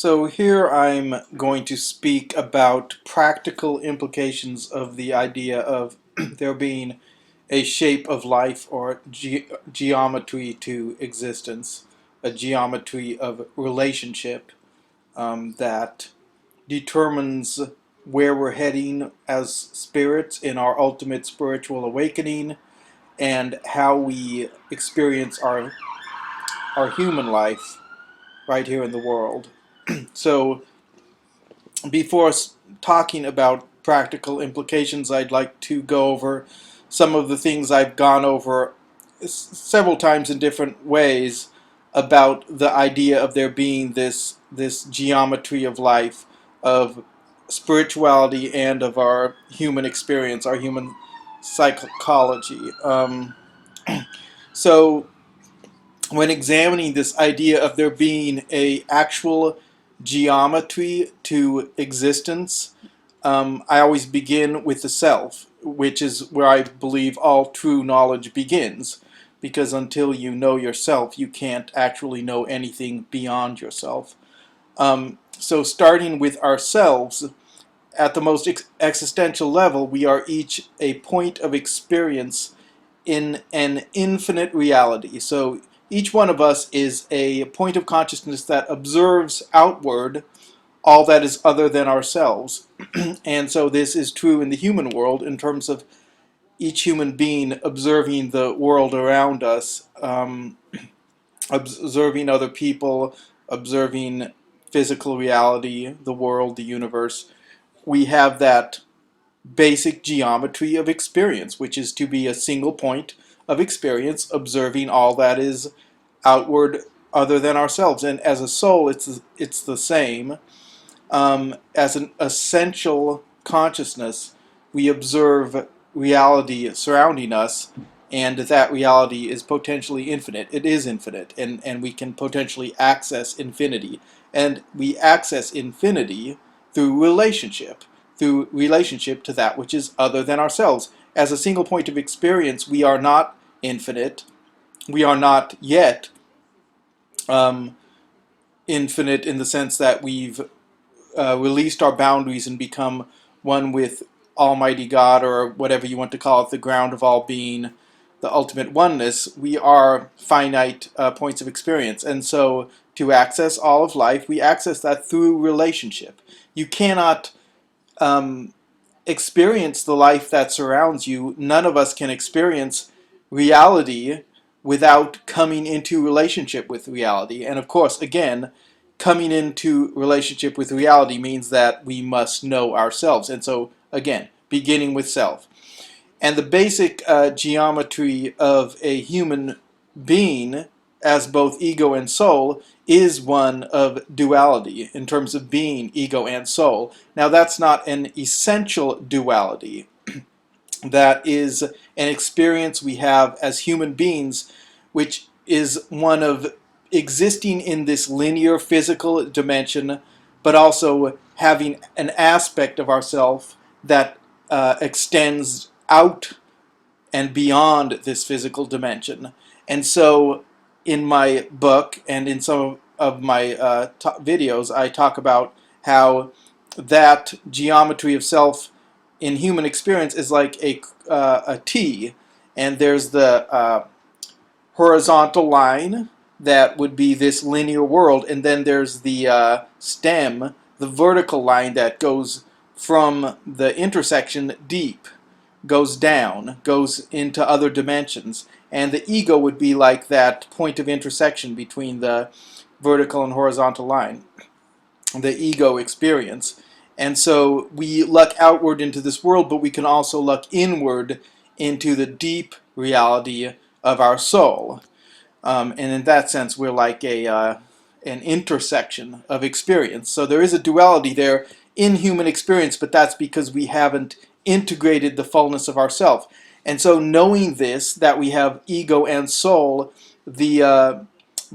So here I'm going to speak about practical implications of the idea of there being a shape of life or geometry to existence, a geometry of relationship that determines where we're heading as spirits in our ultimate spiritual awakening and how we experience our human life right here in the world. So before talking about practical implications, I'd like to go over some of the things I've gone over several times in different ways about the idea of there being this geometry of life, of spirituality, and of our human experience, our human psychology. So when examining this idea of there being a actual geometry to existence, I always begin with the self, which is where I believe all true knowledge begins. Because until you know yourself, you can't actually know anything beyond yourself. So starting with ourselves, at the most existential level, we are each a point of experience in an infinite reality. So each one of us is a point of consciousness that observes outward all that is other than ourselves. And so this is true in the human world in terms of each human being observing the world around us, observing other people, observing physical reality, the world, the universe. We have that basic geometry of experience, which is to be a single point of experience observing all that is outward other than ourselves. And as a soul, it's the same. As an essential consciousness, we observe reality surrounding us, and that reality is potentially infinite. It is infinite, and we can potentially access infinity. And we access infinity through relationship to that which is other than ourselves. As a single point of experience, we are not infinite. We are not yet um, infinite in the sense that we've released our boundaries and become one with Almighty God, or whatever you want to call it, the ground of all being, the ultimate oneness. We are finite points of experience. And so to access all of life, we access that through relationship. You cannot experience the life that surrounds you. None of us can experience reality without coming into relationship with reality. And of course, again, coming into relationship with reality means that we must know ourselves. And so, again, beginning with self. And the basic geometry of a human being as both ego and soul is one of duality in terms of being ego and soul. Now, that's not an essential duality. That is an experience we have as human beings, which is one of existing in this linear physical dimension, but also having an aspect of ourself that extends out and beyond this physical dimension. And so in my book and in some of my videos, I talk about how that geometry of self in human experience is like a T, and there's the horizontal line that would be this linear world, and then there's the stem, the vertical line that goes from the intersection deep, goes down, goes into other dimensions. And the ego would be like that point of intersection between the vertical and horizontal line, the ego experience. And so we look outward into this world, but we can also look inward into the deep reality of our soul. And in that sense, we're like an intersection of experience. So there is a duality there in human experience, but that's because we haven't integrated the fullness of ourself. And so knowing this, that we have ego and soul, the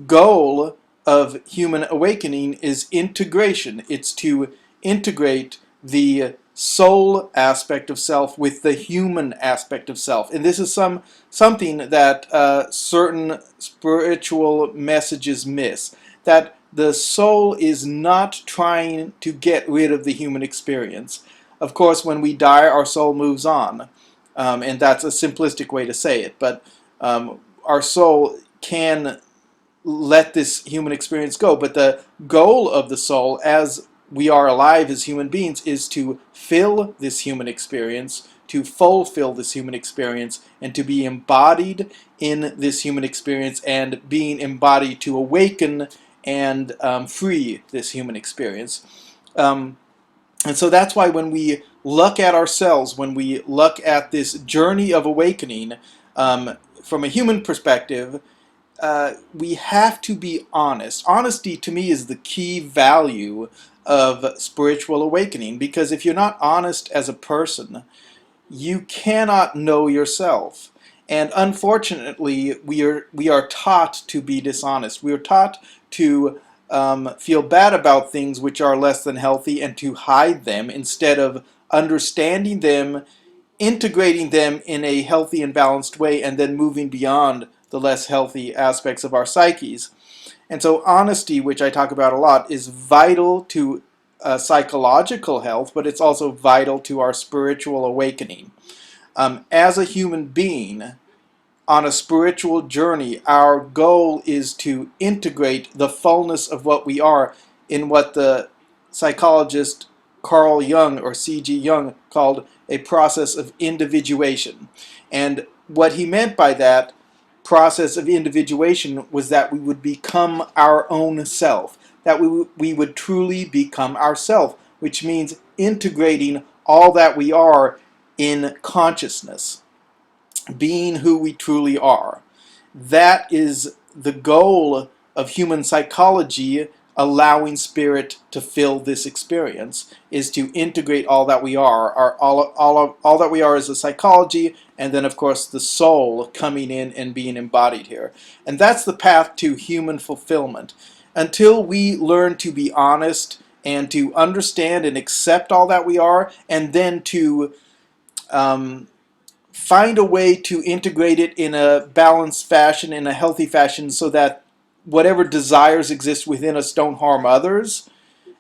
goal of human awakening is integration. It's to integrate the soul aspect of self with the human aspect of self. And this is something that certain spiritual messages miss. That the soul is not trying to get rid of the human experience. Of course, when we die, our soul moves on, and that's a simplistic way to say it, but our soul can let this human experience go. But the goal of the soul, as we are alive as human beings, is to fill this human experience, to fulfill this human experience, and to be embodied in this human experience, and being embodied to awaken and free this human experience. Um, and so that's why when we look at ourselves, when we look at this journey of awakening from a human perspective, we have to be honest. Honesty, to me, is the key value of spiritual awakening, because if you're not honest as a person, you cannot know yourself. And unfortunately, we are taught to be dishonest. We are taught to feel bad about things which are less than healthy and to hide them instead of understanding them, integrating them in a healthy and balanced way, and then moving beyond the less healthy aspects of our psyches. And so honesty, which I talk about a lot, is vital to psychological health, but it's also vital to our spiritual awakening. As a human being on a spiritual journey, our goal is to integrate the fullness of what we are in what the psychologist Carl Jung, or C.G. Jung, called a process of individuation. And what he meant by that process of individuation was that we would become our own self, that we would truly become ourself, which means integrating all that we are in consciousness, being who we truly are. That is the goal of human psychology, allowing spirit to fill this experience, is to integrate all that we are. All that we are is a psychology, and then of course the soul coming in and being embodied here. And that's the path to human fulfillment. Until we learn to be honest and to understand and accept all that we are, and then to find a way to integrate it in a balanced fashion, in a healthy fashion, so that whatever desires exist within us don't harm others.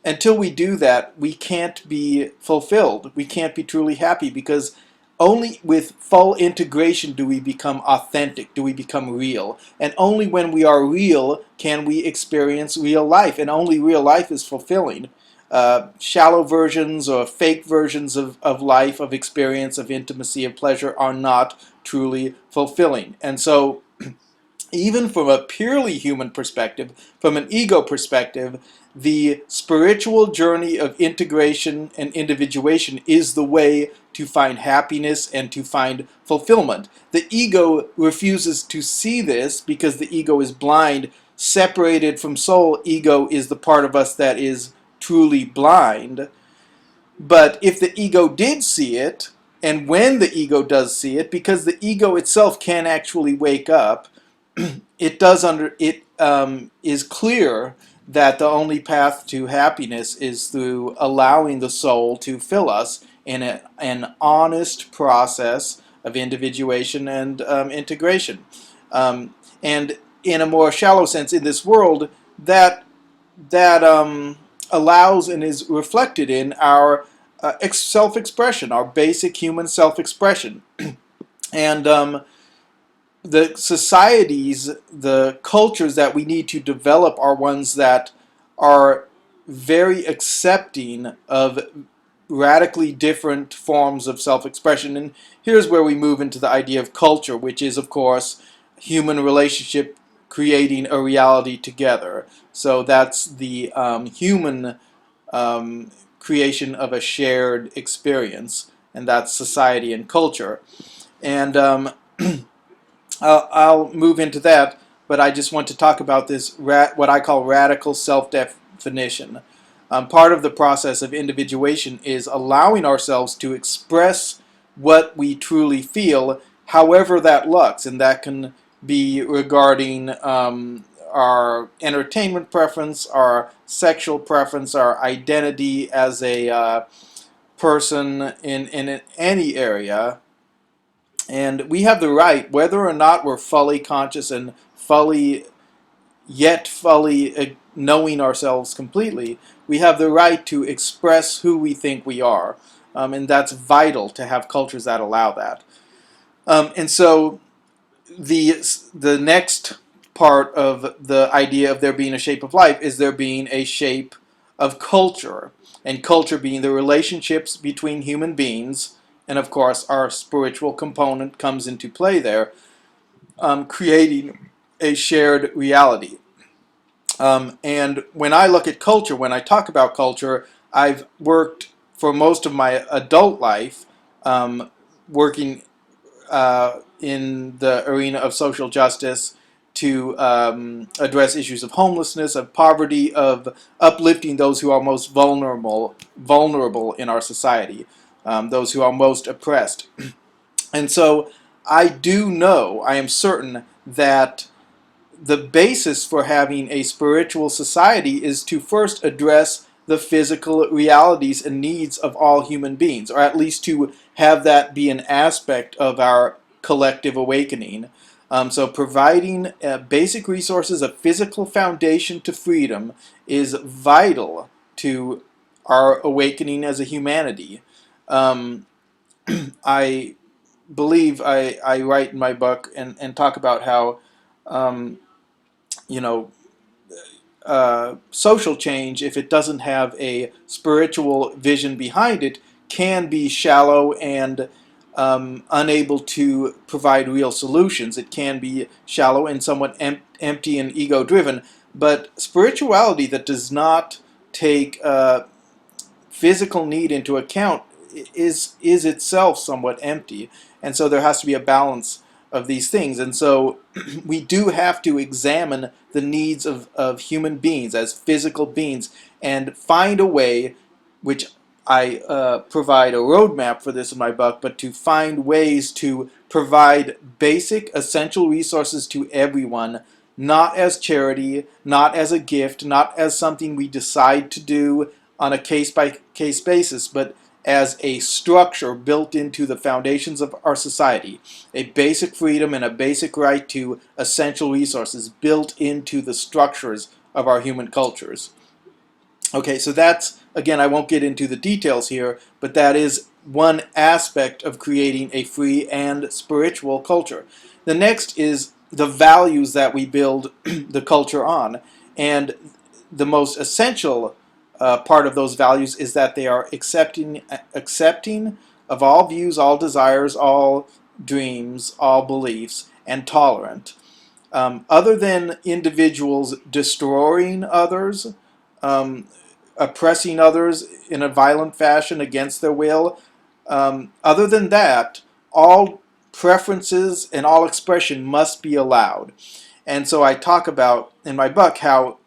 Until we do that, we can't be fulfilled. We can't be truly happy, because only with full integration do we become authentic, do we become real. And only when we are real can we experience real life. And only real life is fulfilling. Shallow versions or fake versions of life, of experience, of intimacy, of pleasure are not truly fulfilling. And so even from a purely human perspective, from an ego perspective, the spiritual journey of integration and individuation is the way to find happiness and to find fulfillment. The ego refuses to see this because the ego is blind. Separated from soul, ego is the part of us that is truly blind. But if the ego did see it, and when the ego does see it, because the ego itself can actually wake up, it is clear that the only path to happiness is through allowing the soul to fill us in an honest process of individuation and integration. And in a more shallow sense, in this world, that allows and is reflected in our self-expression, our basic human self-expression. And the societies, the cultures that we need to develop are ones that are very accepting of radically different forms of self-expression. And here's where we move into the idea of culture, which is, of course, human relationship creating a reality together. So that's the human creation of a shared experience, and that's society and culture. And I'll move into that, but I just want to talk about this what I call radical self-definition. Part of the process of individuation is allowing ourselves to express what we truly feel, however that looks, and that can be regarding our entertainment preference, our sexual preference, our identity as a person in any area. And we have the right, whether or not we're fully conscious and fully knowing ourselves completely, we have the right to express who we think we are. And that's vital to have cultures that allow that. And so the next part of the idea of there being a shape of life is there being a shape of culture, and culture being the relationships between human beings, and of course our spiritual component comes into play there, creating a shared reality. And when I look at culture, when I talk about culture, I've worked for most of my adult life working in the arena of social justice to address issues of homelessness, of poverty, of uplifting those who are most vulnerable in our society, those who are most oppressed. And so I do know, I am certain that the basis for having a spiritual society is to first address the physical realities and needs of all human beings, or at least to have that be an aspect of our collective awakening. So providing basic resources, a physical foundation to freedom, is vital to our awakening as a humanity. Um, I believe I write in my book and talk about how um, you know, social change, if it doesn't have a spiritual vision behind it, can be shallow and unable to provide real solutions. It can be shallow and somewhat empty and ego-driven. But spirituality that does not take physical need into account is itself somewhat empty, and so there has to be a balance of these things. And so we do have to examine the needs of human beings as physical beings and find a way, which I provide a roadmap for this in my book, but to find ways to provide basic essential resources to everyone, not as charity, not as a gift, not as something we decide to do on a case-by-case basis, but as a structure built into the foundations of our society, a basic freedom and a basic right to essential resources built into the structures of our human cultures. Okay, so that's, again, I won't get into the details here, but that is one aspect of creating a free and spiritual culture. The next is the values that we build the culture on. And the most essential part of those values is that they are accepting of all views, all desires, all dreams, all beliefs, and tolerant. Other than individuals destroying others, um, oppressing others in a violent fashion against their will, other than that, all preferences and all expression must be allowed. And so I talk about in my book how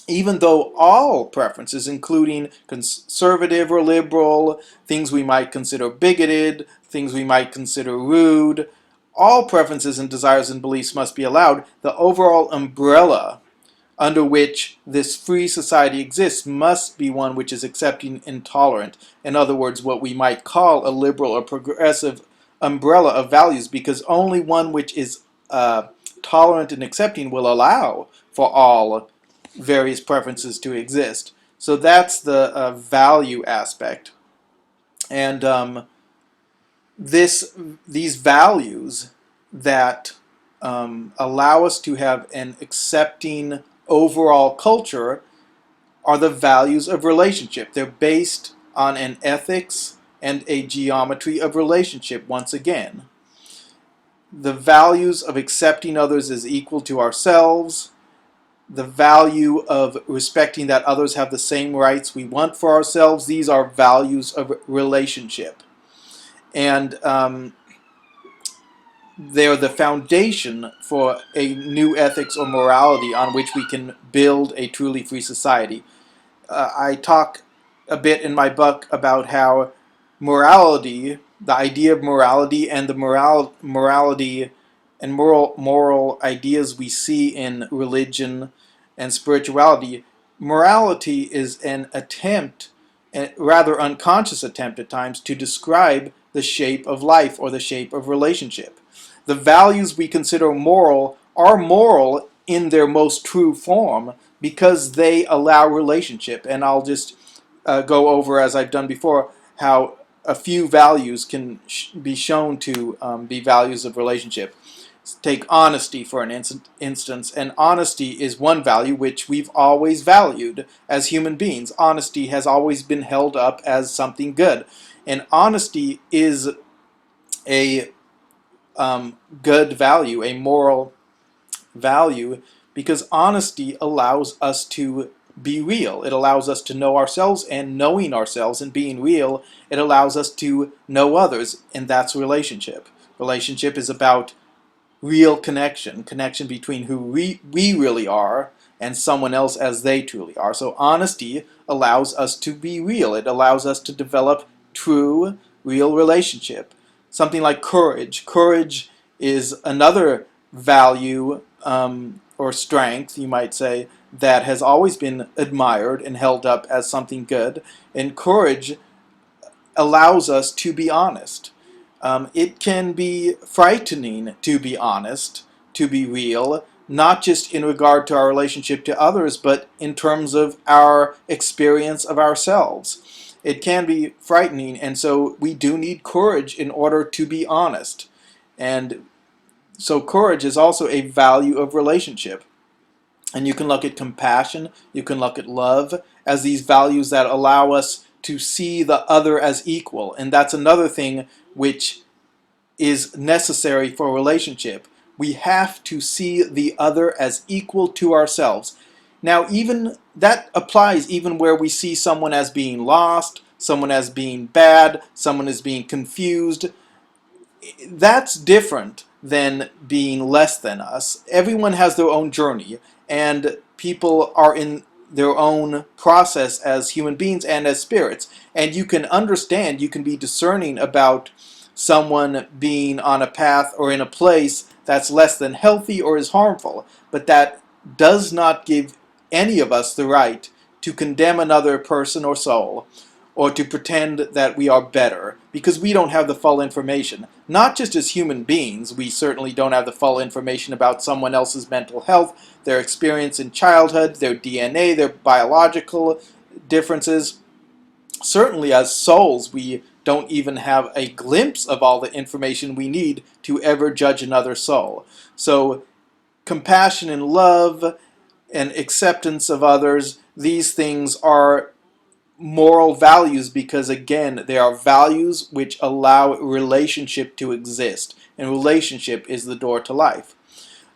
even though all preferences, including conservative or liberal, things we might consider bigoted, things we might consider rude, all preferences and desires and beliefs must be allowed, the overall umbrella under which this free society exists must be one which is accepting and tolerant. In other words, what we might call a liberal or progressive umbrella of values, because only one which is tolerant and accepting will allow for all various preferences to exist. So that's the value aspect. And these values that allow us to have an accepting overall culture are the values of relationship. They're based on an ethics and a geometry of relationship once again. The values of accepting others as equal to ourselves, the value of respecting that others have the same rights we want for ourselves, these are values of relationship. And they're the foundation for a new ethics or morality on which we can build a truly free society. I talk a bit in my book about how morality, the idea of morality and the morality and moral ideas we see in religion and spirituality, morality is an attempt, a rather unconscious attempt at times, to describe the shape of life or the shape of relationship. The values we consider moral are moral in their most true form because they allow relationship. And I'll just go over, as I've done before, how a few values can be shown to be values of relationship. Take honesty for an instance, and honesty is one value which we've always valued as human beings. Honesty has always been held up as something good, and honesty is a good value, a moral value, because honesty allows us to be real. It allows us to know ourselves, and knowing ourselves and being real, it allows us to know others, and that's relationship. Relationship is about real connection between who we really are and someone else as they truly are. So honesty allows us to be real. It allows us to develop true, real relationship. Something like courage. Courage is another value or strength, you might say, that has always been admired and held up as something good. And courage allows us to be honest. It can be frightening to be honest, to be real, not just in regard to our relationship to others, but in terms of our experience of ourselves. It can be frightening, and so we do need courage in order to be honest. And so courage is also a value of relationship. And you can look at compassion, you can look at love as these values that allow us to see the other as equal. And that's another thing which is necessary for a relationship. We have to see the other as equal to ourselves. Now, even that applies even where we see someone as being lost, someone as being bad, someone as being confused. That's different than being less than us. Everyone has their own journey, and people are in their own process as human beings and as spirits. And you can understand, you can be discerning about someone being on a path or in a place that's less than healthy or is harmful. But that does not give any of us the right to condemn another person or soul, or to pretend that we are better, because we don't have the full information. Not just as human beings, we certainly don't have the full information about someone else's mental health, their experience in childhood, their DNA, their biological differences. Certainly as souls, we don't even have a glimpse of all the information we need to ever judge another soul. So compassion and love and acceptance of others, these things are moral values because, again, they are values which allow relationship to exist, and relationship is the door to life.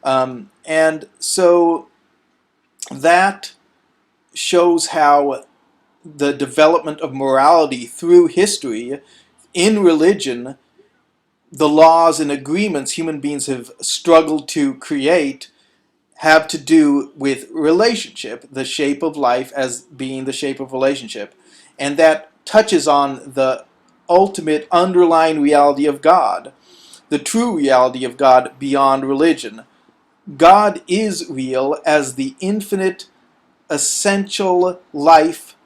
And so that shows how the development of morality through history in religion, the laws and agreements human beings have struggled to create, have to do with relationship, the shape of life as being the shape of relationship. And that touches on the ultimate underlying reality of God, the true reality of God beyond religion. God is real as the infinite, essential life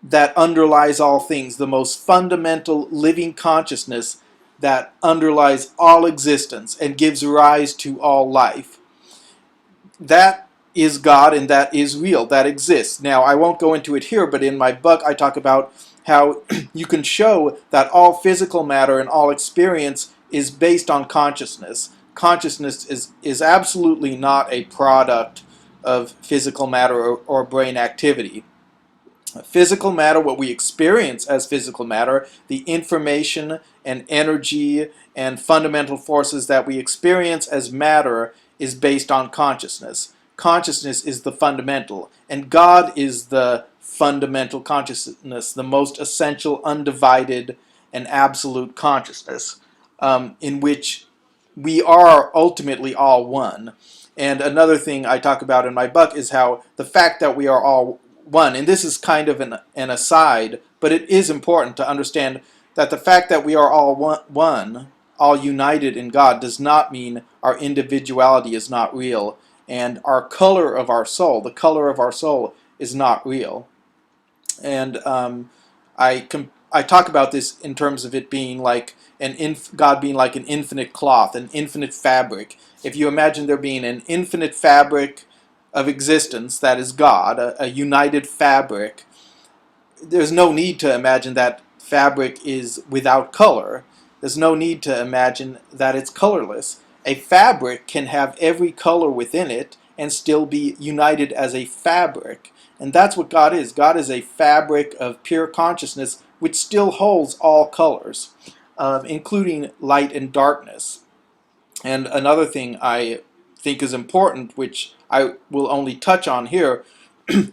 that underlies all things, the most fundamental living consciousness that underlies all existence and gives rise to all life. That is God, and that is real, that exists. Now, I won't go into it here, but in my book I talk about how you can show that all physical matter and all experience is based on consciousness. Consciousness is absolutely not a product of physical matter or brain activity. Physical matter, what we experience as physical matter, the information and energy and fundamental forces that we experience as matter, is based on consciousness. Consciousness is the fundamental, and God is the fundamental consciousness, the most essential, undivided, and absolute consciousness, in which we are ultimately all one. And another thing I talk about in my book is how the fact that we are all one, and this is kind of an aside, but it is important to understand that the fact that we are all one, all united in God, does not mean our individuality is not real, and our color of our soul, the color of our soul, is not real. And I I talk about this in terms of it being like God being like an infinite cloth, an infinite fabric. If you imagine there being an infinite fabric of existence that is God, a united fabric, there's no need to imagine that fabric is without color. There's no need to imagine that it's colorless. A fabric can have every color within it and still be united as a fabric. And that's what God is. God is a fabric of pure consciousness which still holds all colors, including light and darkness. And another thing I think is important, which I will only touch on here,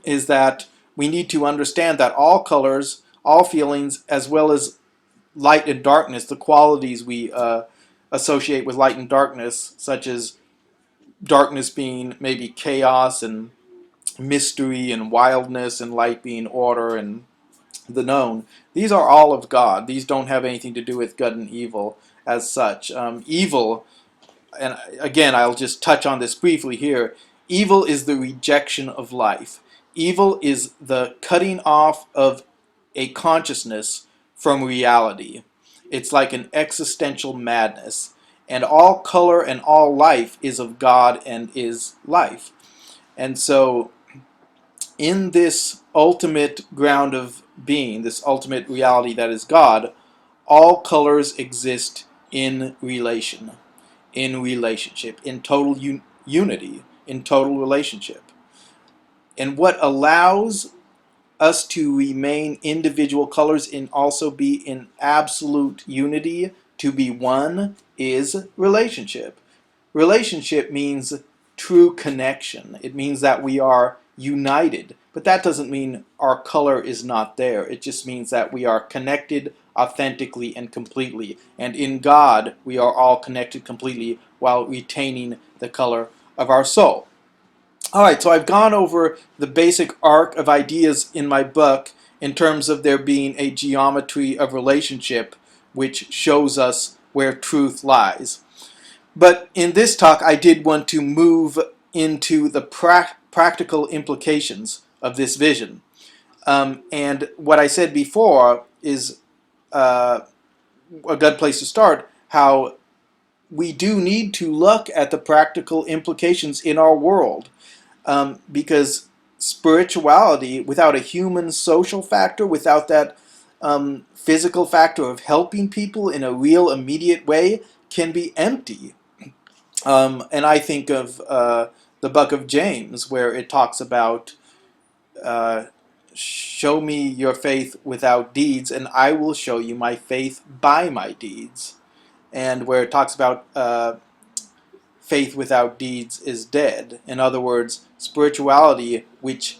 is that we need to understand that all colors, all feelings, as well as light and darkness, the qualities we associate with light and darkness, such as darkness being maybe chaos and mystery and wildness, and light being order and the known, these are all of God. These don't have anything to do with good and evil as such. Evil, and again, I'll just touch on this briefly here. Evil is the rejection of life. Evil is the cutting off of a consciousness from reality. It's like an existential madness. And all color and all life is of God and is life. And so, in this ultimate ground of being, this ultimate reality that is God, all colors exist in relation, in relationship, in total unity, in total relationship. And what allows us to remain individual colors and also be in absolute unity, to be one, is relationship. Relationship means true connection. It means that we are united. But that doesn't mean our color is not there. It just means that we are connected authentically and completely. And in God, we are all connected completely while retaining the color of our soul. All right, so I've gone over the basic arc of ideas in my book in terms of there being a geometry of relationship which shows us where truth lies. But in this talk, I did want to move into the practical implications of this vision. And what I said before is a good place to start, how we do need to look at the practical implications in our world. Because spirituality, without a human social factor, without that physical factor of helping people in a real immediate way, can be empty. And I think of the book of James, where it talks about show me your faith without deeds, and I will show you my faith by my deeds. And where it talks about faith without deeds is dead. In other words, spirituality, which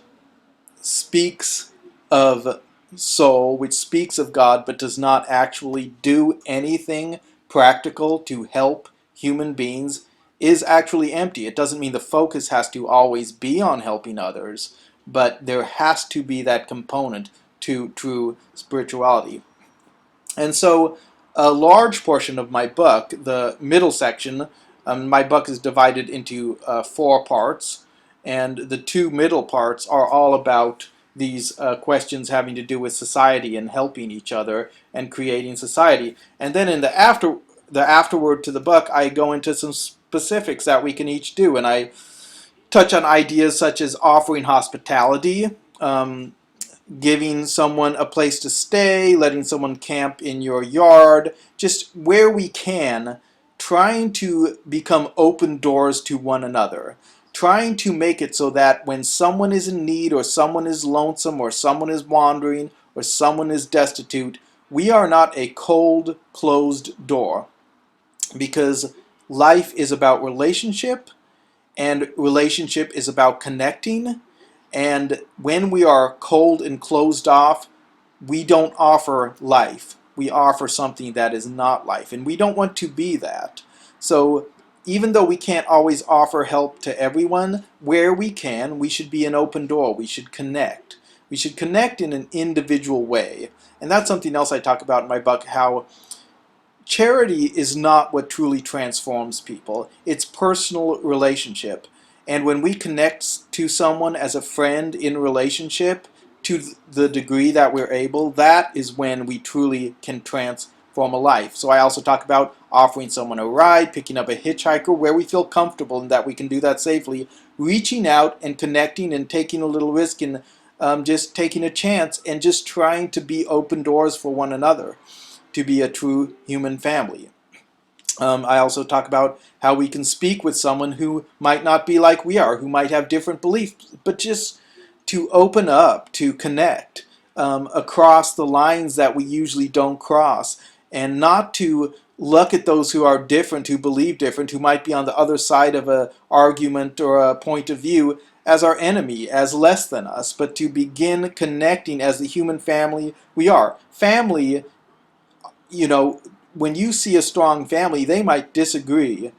speaks of soul, which speaks of God, but does not actually do anything practical to help human beings, is actually empty. It doesn't mean the focus has to always be on helping others, but there has to be that component to true spirituality. And so a large portion of my book, the middle section, my book is divided into 4 parts, and the 2 middle parts are all about these questions having to do with society and helping each other and creating society. And then in the afterword to the book, I go into some specifics that we can each do, and I touch on ideas such as offering hospitality, giving someone a place to stay, letting someone camp in your yard, just where we can, trying to become open doors to one another, trying to make it so that when someone is in need, or someone is lonesome, or someone is wandering, or someone is destitute, we are not a cold, closed door. Because life is about relationship, and relationship is about connecting. And when we are cold and closed off, we don't offer life. We offer something that is not life. And we don't want to be that. So even though we can't always offer help to everyone, where we can, we should be an open door. We should connect. We should connect in an individual way. And that's something else I talk about in my book, how charity is not what truly transforms people. It's personal relationship. And when we connect to someone as a friend in relationship, to the degree that we're able, that is when we truly can transform a life. So I also talk about offering someone a ride, picking up a hitchhiker where we feel comfortable and that we can do that safely, reaching out and connecting and taking a little risk and just taking a chance and just trying to be open doors for one another, to be a true human family. I also talk about how we can speak with someone who might not be like we are, who might have different beliefs, but just to open up, to connect across the lines that we usually don't cross, and not to look at those who are different, who believe different, who might be on the other side of an argument or a point of view as our enemy, as less than us, but to begin connecting as the human family we are. Family, you know, when you see a strong family, they might disagree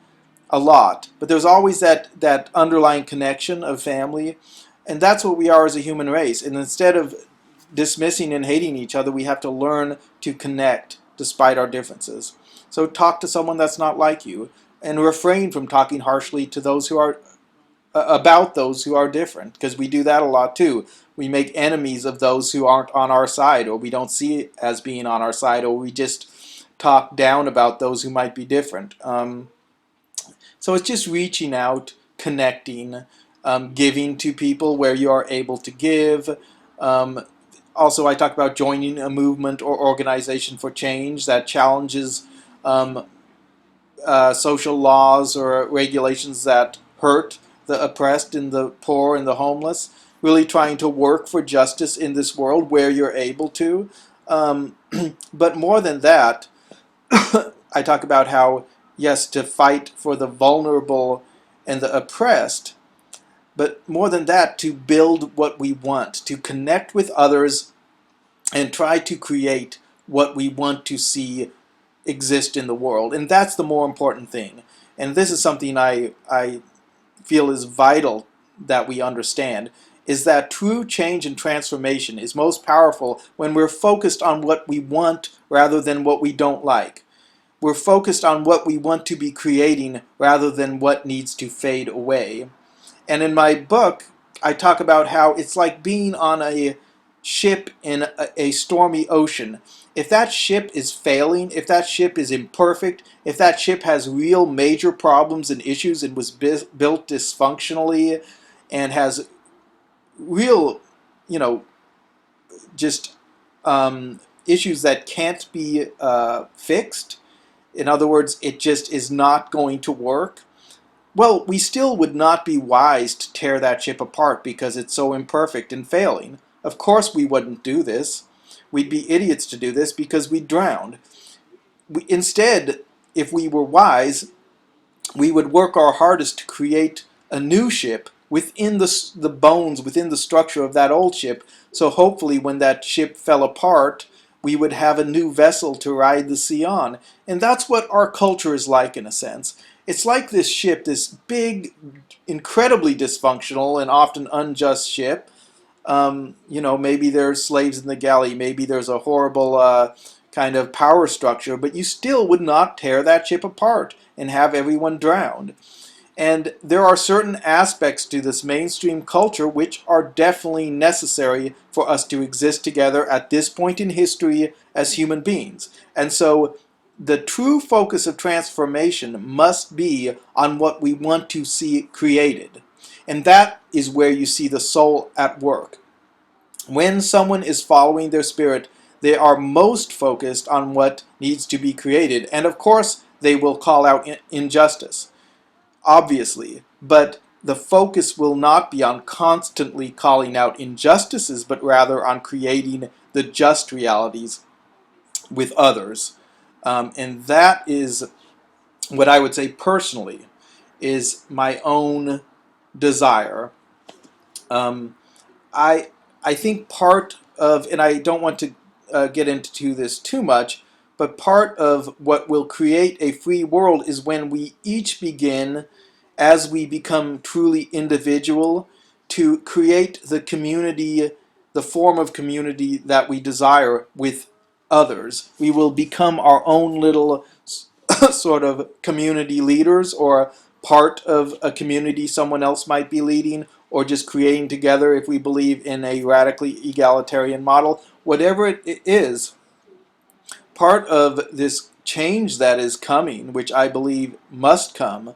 a lot, but there's always that underlying connection of family, and that's what we are as a human race. And instead of dismissing and hating each other, we have to learn to connect despite our differences. So talk to someone that's not like you, and refrain from talking harshly to those who are about those who are different, because we do that a lot too. We make enemies of those who aren't on our side, or we don't see as being on our side, or we just talk down about those who might be different. So it's just reaching out, connecting, giving to people where you are able to give. Also, I talk about joining a movement or organization for change that challenges um, social laws or regulations that hurt the oppressed and the poor and the homeless. Really trying to work for justice in this world where you're able to. But more than that, I talk about how, yes, to fight for the vulnerable and the oppressed, but more than that, to build what we want, to connect with others and try to create what we want to see exist in the world. And that's the more important thing. And this is something I feel is vital that we understand, is that true change and transformation is most powerful when we're focused on what we want rather than what we don't like. We're focused on what we want to be creating rather than what needs to fade away. And in my book, I talk about how it's like being on a ship in a stormy ocean. If that ship is failing, if that ship is imperfect, if that ship has real major problems and issues and was built dysfunctionally and has real, you know, just issues that can't be fixed, in other words, it just is not going to work, well, we still would not be wise to tear that ship apart because it's so imperfect and failing. Of course we wouldn't do this. We'd be idiots to do this because we'd drown. Instead, if we were wise, we would work our hardest to create a new ship within the bones, within the structure of that old ship. So hopefully when that ship fell apart, we would have a new vessel to ride the sea on. And that's what our culture is like in a sense. It's like this ship, this big, incredibly dysfunctional and often unjust ship. Maybe there's slaves in the galley, maybe there's a horrible kind of power structure, but you still would not tear that ship apart and have everyone drowned. And there are certain aspects to this mainstream culture which are definitely necessary for us to exist together at this point in history as human beings. And so the true focus of transformation must be on what we want to see created. And that is where you see the soul at work. When someone is following their spirit, they are most focused on what needs to be created. And of course, they will call out injustice, obviously. But the focus will not be on constantly calling out injustices, but rather on creating the just realities with others. And that is what I would say personally is my own desire. Um, I I think part of, and I don't want to get into this too much, but part of what will create a free world is when we each begin, as we become truly individual, to create the community, the form of community that we desire with others. We will become our own little sort of community leaders or part of a community someone else might be leading, or just creating together if we believe in a radically egalitarian model. Whatever it is, part of this change that is coming, which I believe must come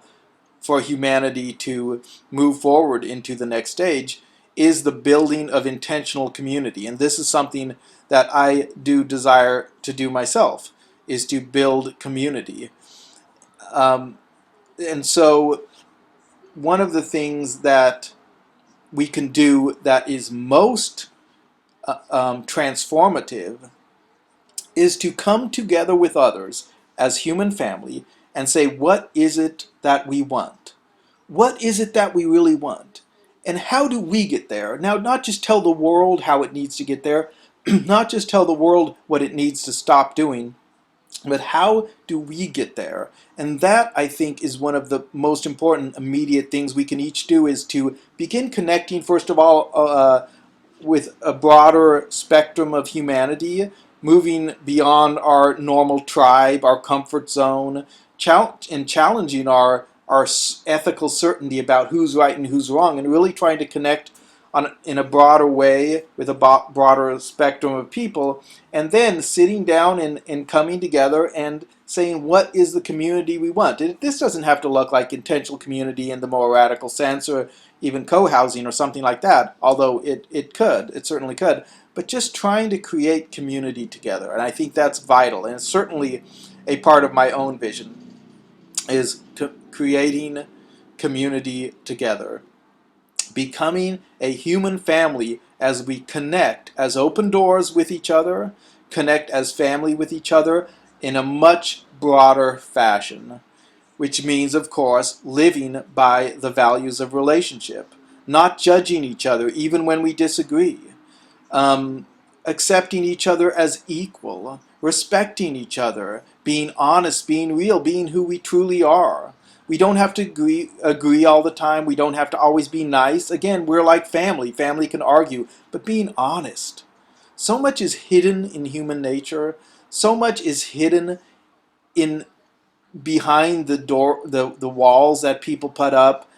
for humanity to move forward into the next stage, is the building of intentional community. And this is something that I do desire to do myself, is to build community. Um, and so one of the things that we can do that is most transformative is to come together with others as human family and say, what is it that we want? What is it that we really want? And how do we get there? Now, not just tell the world how it needs to get there, not just tell the world what it needs to stop doing, but how do we get there? And that, I think, is one of the most important immediate things we can each do, is to begin connecting, first of all, with a broader spectrum of humanity, moving beyond our normal tribe, our comfort zone, and challenging our ethical certainty about who's right and who's wrong, and really trying to connect in a broader way with a broader spectrum of people, and then sitting down and coming together and saying, what is the community we want? This doesn't have to look like intentional community in the more radical sense, or even co-housing or something like that, although it certainly could, but just trying to create community together. And I think that's vital, and it's certainly a part of my own vision, is creating community together, becoming a human family as we connect as open doors with each other, connect as family with each other in a much broader fashion, which means, of course, living by the values of relationship, not judging each other even when we disagree, um, accepting each other as equal, respecting each other, being honest, being real, being who we truly are. We don't have to agree all the time. We don't have to always be nice. Again, we're like family. Family can argue, but being honest. So much is hidden in human nature. So much is hidden in behind the door, the walls that people put up,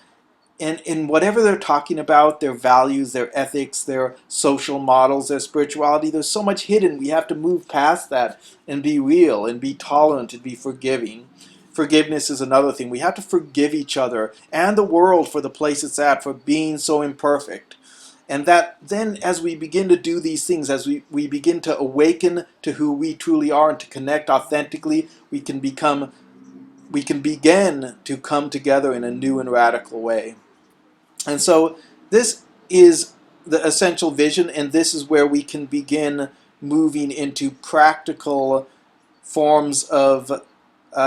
and in whatever they're talking about, their values, their ethics, their social models, their spirituality, there's so much hidden. We have to move past that and be real and be tolerant and be forgiving. Forgiveness is another thing. We have to forgive each other and the world for the place it's at, for being so imperfect. And that then, as we begin to do these things, as we begin to awaken to who we truly are and to connect authentically, we can begin to come together in a new and radical way. And so this is the essential vision, and this is where we can begin moving into practical forms of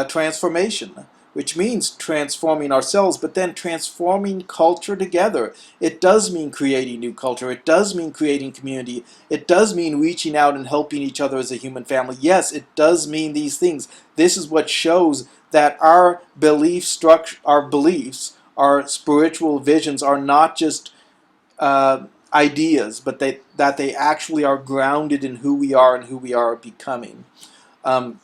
transformation, which means transforming ourselves, but then transforming culture together. It does mean creating new culture. It does mean creating community. It does mean reaching out and helping each other as a human family. Yes, it does mean these things. This is what shows that our belief structure, our beliefs, our spiritual visions are not just ideas, but that they actually are grounded in who we are and who we are becoming. Um,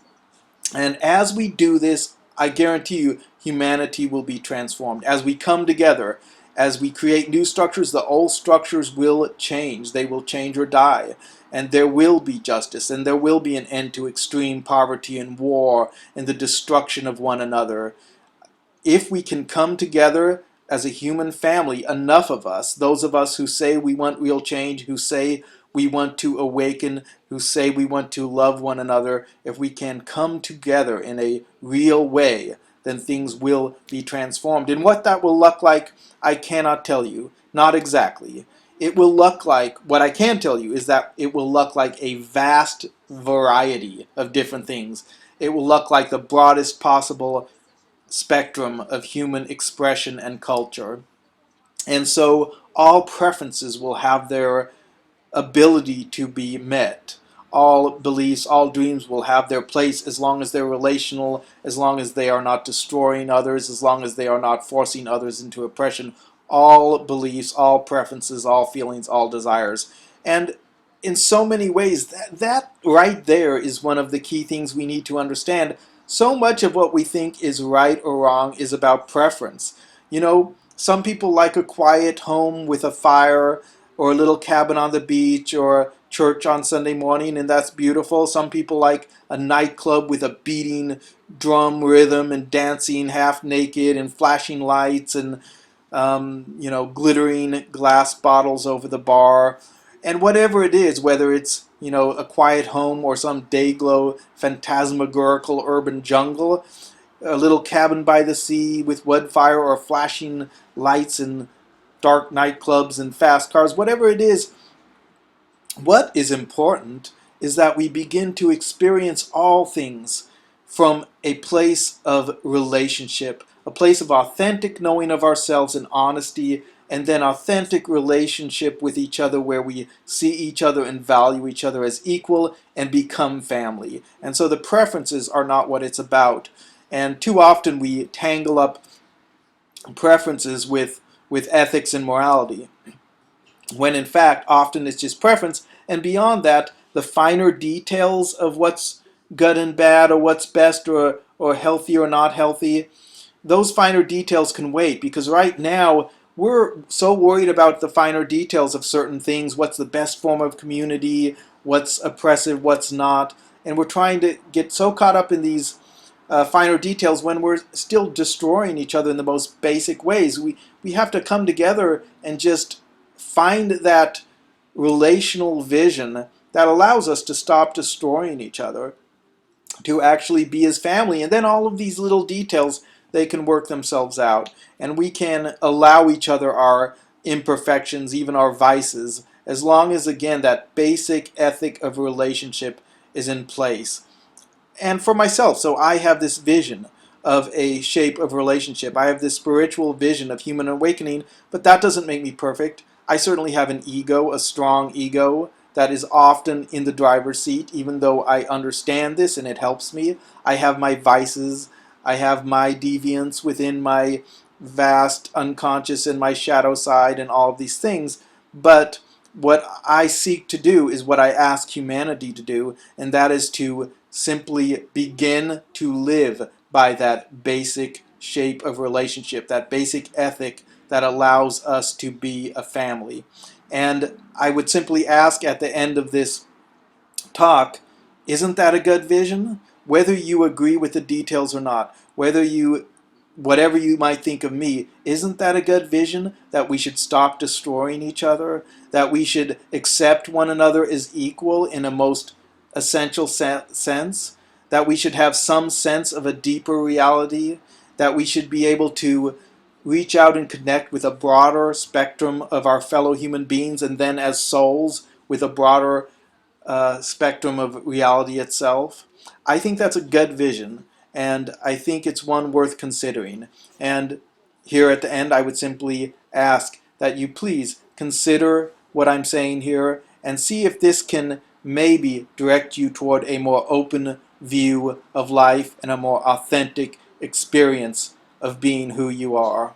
and as we do this, I guarantee you, humanity will be transformed. As we come together, as we create new structures, the old structures will change. They will change or die. And there will be justice, and there will be an end to extreme poverty and war and the destruction of one another. If we can come together as a human family, enough of us, those of us who say we want real change, who say we want to awaken, who say we want to love one another, if we can come together in a real way, then things will be transformed. And what that will look like, I cannot tell you. Not exactly. It will look like, what I can tell you is that it will look like a vast variety of different things. It will look like the broadest possible spectrum of human expression and culture. And so all preferences will have their ability to be met. All beliefs, all dreams will have their place as long as they're relational, as long as they are not destroying others, as long as they are not forcing others into oppression. All beliefs, all preferences, all feelings, all desires. And in so many ways, that right there is one of the key things we need to understand, so much of what we think is right or wrong is about preference. Some people like a quiet home with a fire, or a little cabin on the beach, or church on Sunday morning, and that's beautiful. Some people like a nightclub with a beating drum rhythm and dancing half naked and flashing lights and glittering glass bottles over the bar. And whatever it is, whether it's a quiet home or some day-glow phantasmagorical urban jungle, a little cabin by the sea with wood fire or flashing lights and dark nightclubs and fast cars, whatever it is, what is important is that we begin to experience all things from a place of relationship, a place of authentic knowing of ourselves and honesty, and then authentic relationship with each other where we see each other and value each other as equal and become family. And so the preferences are not what it's about. And too often we tangle up preferences with ethics and morality, when in fact often it's just preference, and beyond that, the finer details of what's good and bad, or what's best, or healthy or not healthy, those finer details can wait, because right now we're so worried about the finer details of certain things, what's the best form of community, what's oppressive, what's not, and we're trying to get so caught up in these finer details when we're still destroying each other in the most basic ways. We have to come together and just find that relational vision that allows us to stop destroying each other, to actually be as family. And then all of these little details, they can work themselves out. And we can allow each other our imperfections, even our vices, as long as, again, that basic ethic of relationship is in place. And for myself, so I have this vision of a shape of relationship. I have this spiritual vision of human awakening, but that doesn't make me perfect. I certainly have an ego, a strong ego, that is often in the driver's seat, even though I understand this and it helps me. I have my vices, I have my deviance within my vast unconscious and my shadow side and all of these things, but what I seek to do is what I ask humanity to do, and that is to simply begin to live by that basic shape of relationship, that basic ethic that allows us to be a family. And I would simply ask at the end of this talk, isn't that a good vision? Whether you agree with the details or not, whatever you might think of me, isn't that a good vision? That we should stop destroying each other, that we should accept one another as equal in a most essential sense, that we should have some sense of a deeper reality, that we should be able to reach out and connect with a broader spectrum of our fellow human beings, and then as souls with a broader spectrum of reality itself. I think that's a good vision, and I think it's one worth considering. And here at the end, I would simply ask that you please consider what I'm saying here and see if this can maybe direct you toward a more open view of life and a more authentic experience of being who you are.